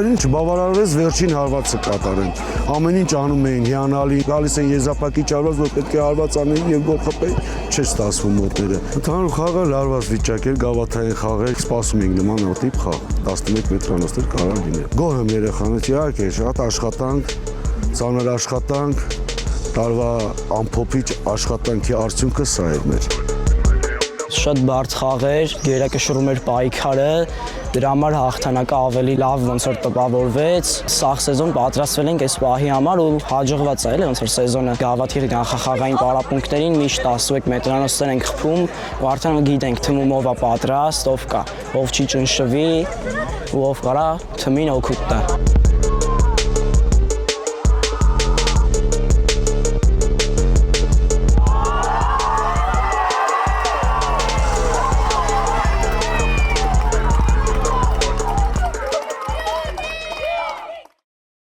Աղջիկներին չբավարարվեց վերջին հարվածը կատարեն։ Ամեն ինչ անում էին հիանալի, գալիս են եզրափակիչ հարված, որ պետք է հարված անեն եւ գող խփեն, չէ ստացվում մոտները։ Ընդհանուր խաղը լարված վիճակ էր, գավաթային խաղ էր, սպասում ենք նման տիպ խաղ, 11 մետրանոց էր կարող լինել։ Գոհ եմ երեխաներից, իհարկե, շատ աշխատանք, ծանր աշխատանք, տարվա ամփոփիչ աշխատանքի արդյունքը սա էր մեր։ Շատ բարդ խաղ էր, գերակշռում էր պայքարը, դրա համար հաղթանակը ավելի լավ ոնց որ տպավորվեց։ Սաղ սեզոն պատրաստվել ենք այս պահի համար ու հաջողված է, ոնց որ սեզոնը գավաթի նախախաղային պարապմունքներին միշտ 11 մետրանոցներ ենք խփում ու արդեն գիտենք թմում ով է պատրաստ, ով կա, ով չի ճնշվի ու ով կարա թմին օգուտ տա։